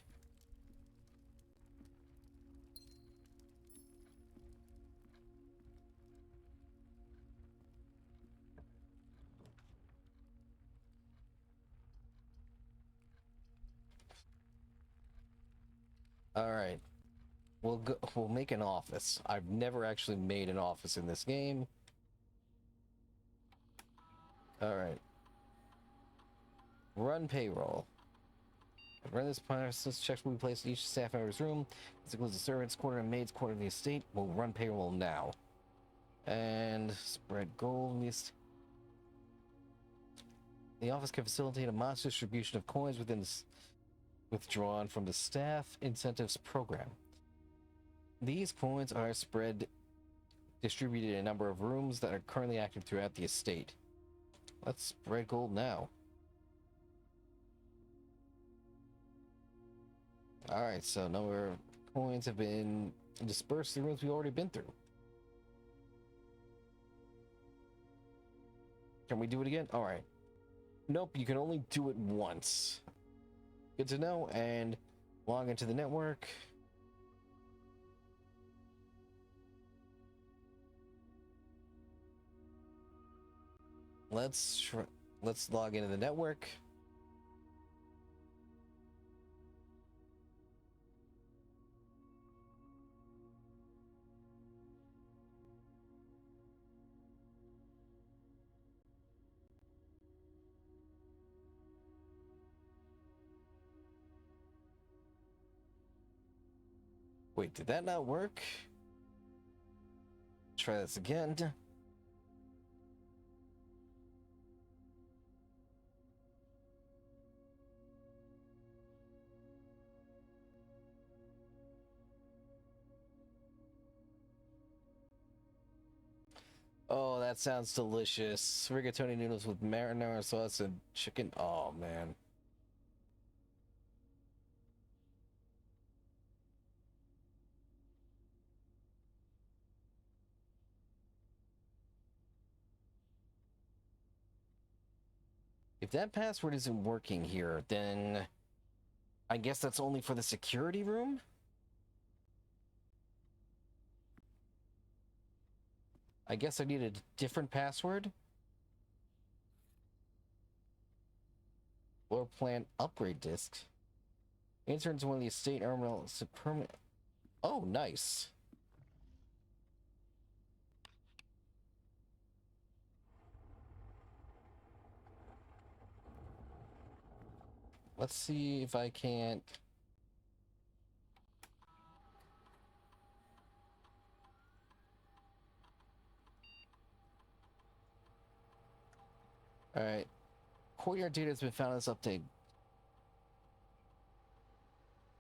All right. We'll make an office. I've never actually made an office in this game. All right. Run payroll. Run this process. Checks will be placed in each staff member's room. This includes the servants' quarter and maids' quarter of the estate. We'll run payroll now. And spread gold. The office can facilitate a mass distribution of coins withdrawn from the staff incentives program. These coins are distributed in a number of rooms that are currently active throughout the estate. Let's spread gold now. Alright, so number of coins have been dispersed through rooms we've already been through. Can we do it again? Alright. Nope, you can only do it once. Good to know, and log into the network. Let's log into the network. Wait, did that not work? Try this again. Oh, that sounds delicious. Rigatoni noodles with marinara sauce and chicken. Oh, man. If that password isn't working here, then I guess that's only for the security room? I guess I need a different password? Floor plan upgrade disc. Enter into one of the estate terminals to permanent. Oh, nice. Let's see if I can't. All right. Courtyard data has been found in this update.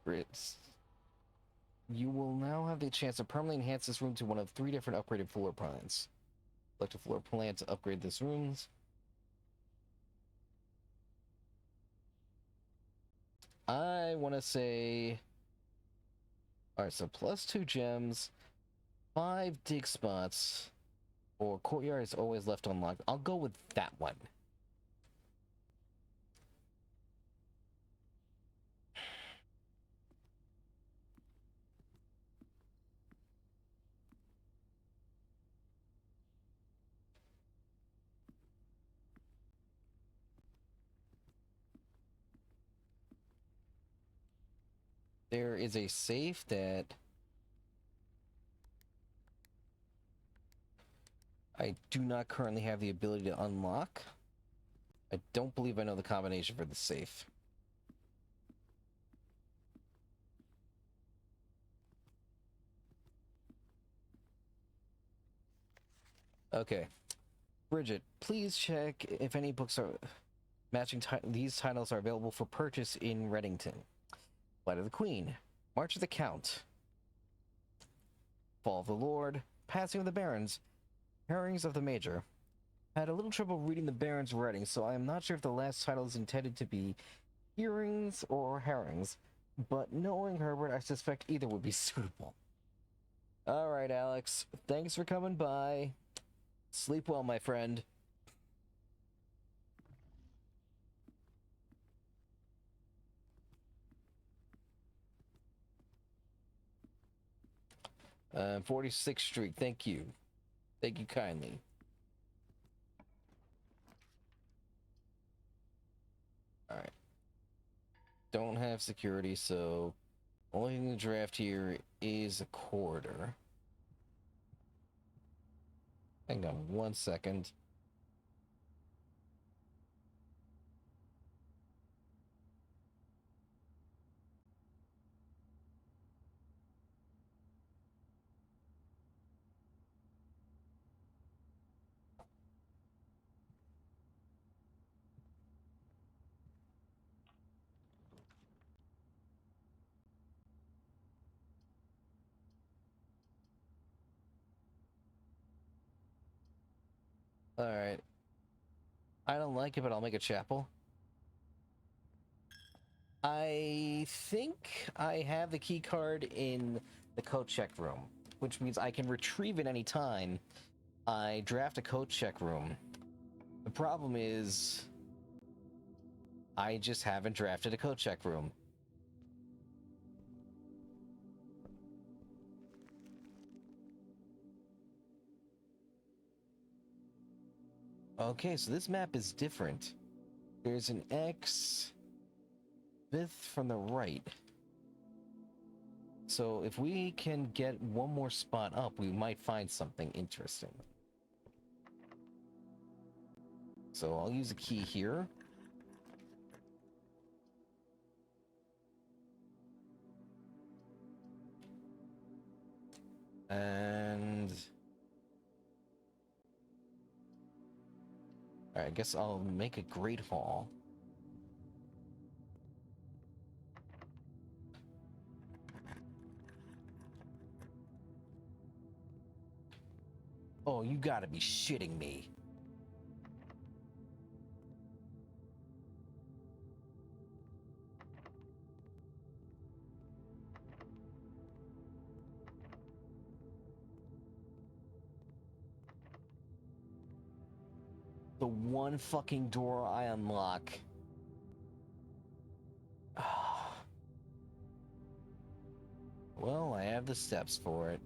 It's You will now have the chance to permanently enhance this room to one of 3 different upgraded floor plans. Select a floor plan to upgrade this room. I want to say... Alright, so plus 2 gems, 5 dig spots, or courtyard is always left unlocked. I'll go with that one. There is a safe that I do not currently have the ability to unlock. I don't believe I know the combination for the safe. Okay. Bridget, please check if any books are matching these titles are available for purchase in Reddington. Flight of the Queen, March of the Count, Fall of the Lord, Passing of the Barons, Herrings of the Major. I had a little trouble reading the Baron's writing, so I am not sure if the last title is intended to be Hearings or Herrings, but knowing Herbert, I suspect either would be suitable. Alright, Alex. Thanks for coming by. Sleep well, my friend. Uh, 46th Street, thank you. Thank you kindly. Alright. Don't have security, so only thing to draft here is a corridor. Hang on 1 second. Alright. I don't like it, but I'll make a chapel. I think I have the key card in the coat check room, which means I can retrieve it any time I draft a coat check room. The problem is I just haven't drafted a coat check room. Okay, so this map is different. There's an X 5th from the right. So if we can get one more spot up, we might find something interesting. So I'll use a key here. And... Alright, I guess I'll make a Great Hall. Oh, you gotta be shitting me. The one fucking door I unlock. Well, I have the steps for it.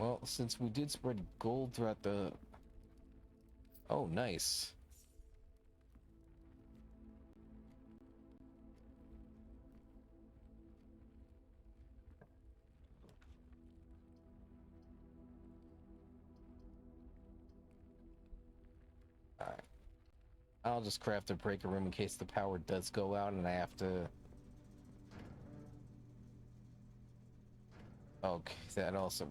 Well, since we did spread gold throughout the... Oh, nice. Alright. I'll just craft a breaker room in case the power does go out and I have to... Okay, that also...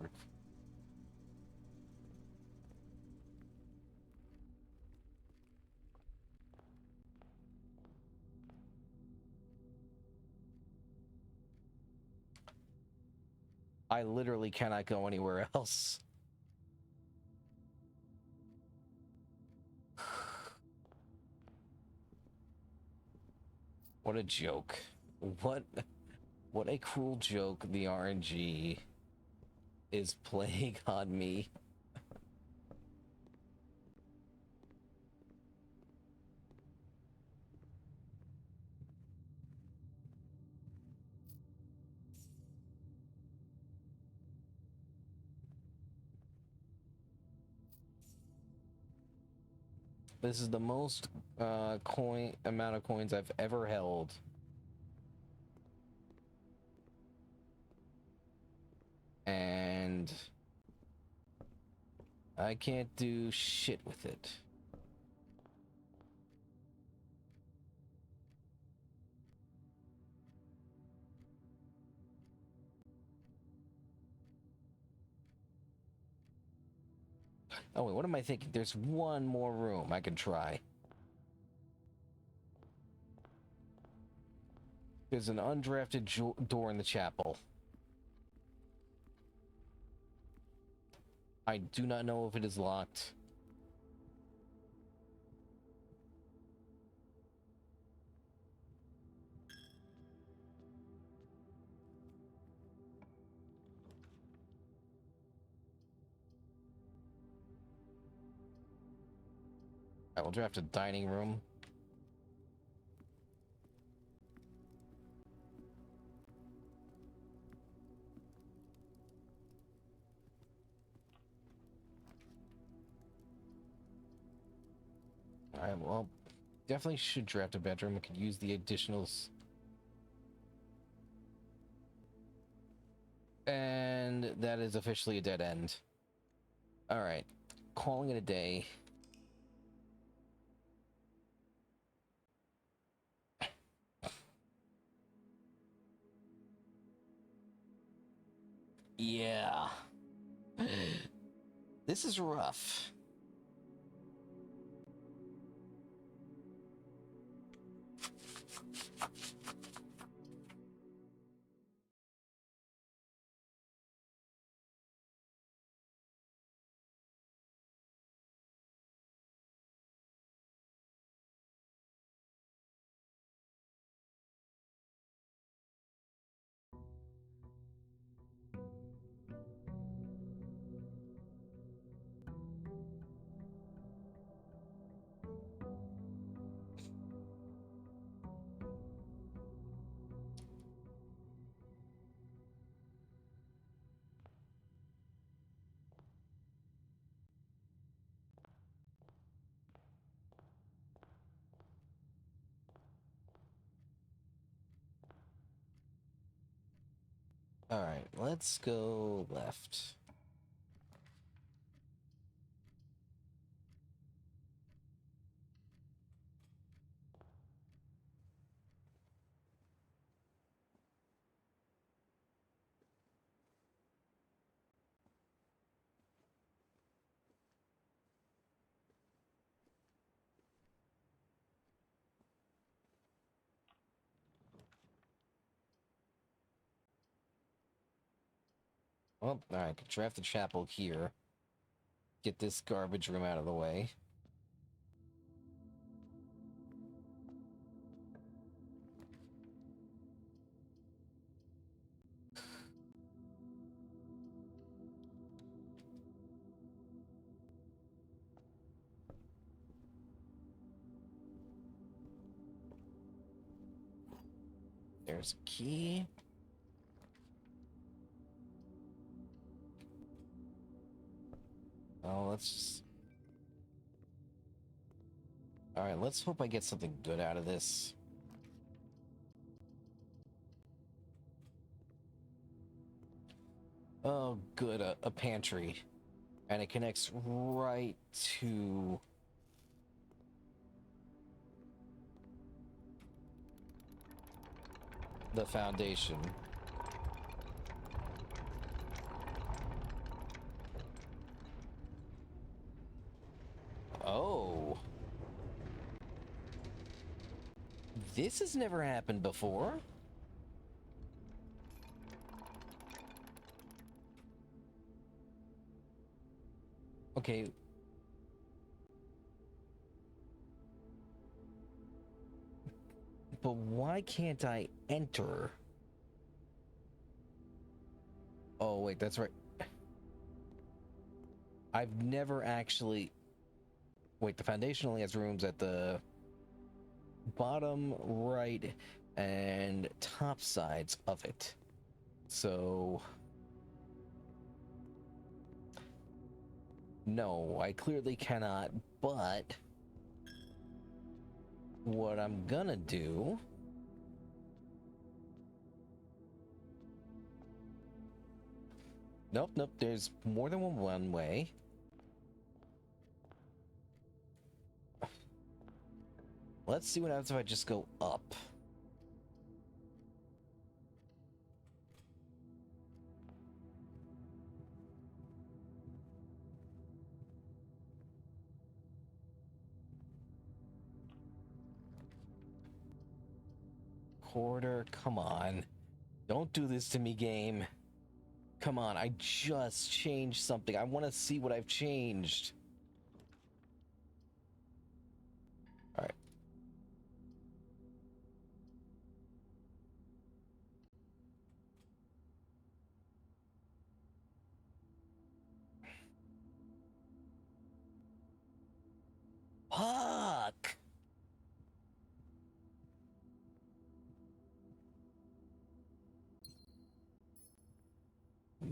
I literally cannot go anywhere else. What a joke. What a cruel joke the RNG is playing on me. This is the most amount of coins I've ever held. And I can't do shit with it. Oh wait, what am I thinking? There's one more room I can try. There's an undrafted door in the chapel. I do not know if it is locked. I will draft a dining room. Alright, well, definitely should draft a bedroom. I could use the additionals. And that is officially a dead end. Alright, calling it a day. Yeah. This is rough. Alright, let's go left. Well, alright, could draft the chapel here. Get this garbage room out of the way. There's a key. Oh, let's just... Alright, let's hope I get something good out of this. Oh, good, a pantry. And it connects right to... the foundation. Oh. This has never happened before. Okay. But why can't I enter? Oh, wait, that's right. I've never actually... Wait, the foundation only has rooms at the bottom right and top sides of it. So... No, I clearly cannot, but... What I'm gonna do... Nope, nope, there's more than one way. Let's see what happens if I just go up. Quarter, come on. Don't do this to me, game. Come on, I just changed something. I want to see what I've changed. Alright. Fuck!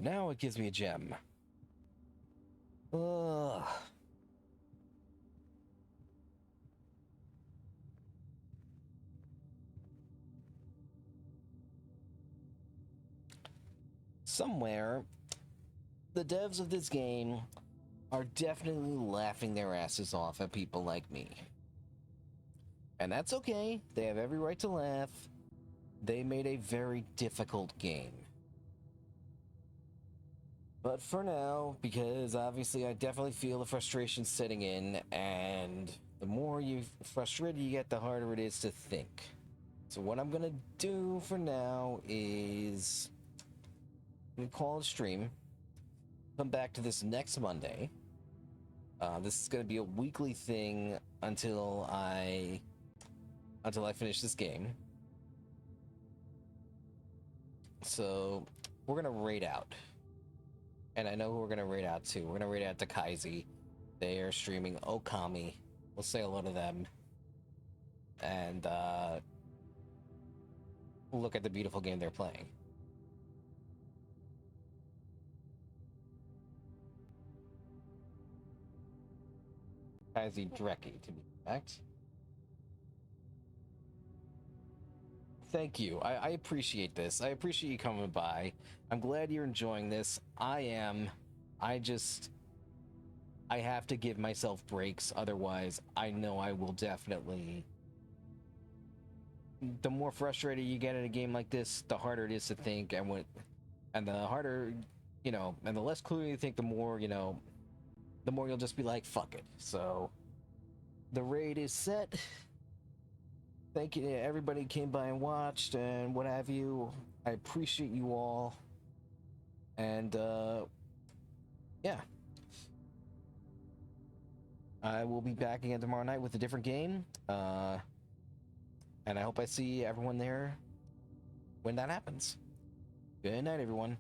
Now it gives me a gem. Ugh. Somewhere, the devs of this game are definitely laughing their asses off at people like me. And that's okay. They have every right to laugh. They made a very difficult game. But for now, because obviously I definitely feel the frustration setting in, and the more frustrated you get, the harder it is to think. So what I'm gonna do for now is I'm gonna call it a stream. Come back to this next Monday. This is gonna be a weekly thing until I finish this game. So we're gonna raid out. And I know who we're going to raid out to. We're going to raid out to Kaizi. They are streaming Okami. We'll say hello to them. And look at the beautiful game they're playing. Kaizi Dreki, to be exact. Thank you. I appreciate this. I appreciate you coming by. I'm glad you're enjoying this. I am. I have to give myself breaks. Otherwise, I know I will definitely... The more frustrated you get in a game like this, the harder it is to think. And the harder, and the less clearly you think, the more you'll just be like, fuck it. So, the raid is set. Thank you to everybody who came by and watched and what have you. I appreciate you all. And, yeah. I will be back again tomorrow night with a different game. And I hope I see everyone there when that happens. Good night, everyone.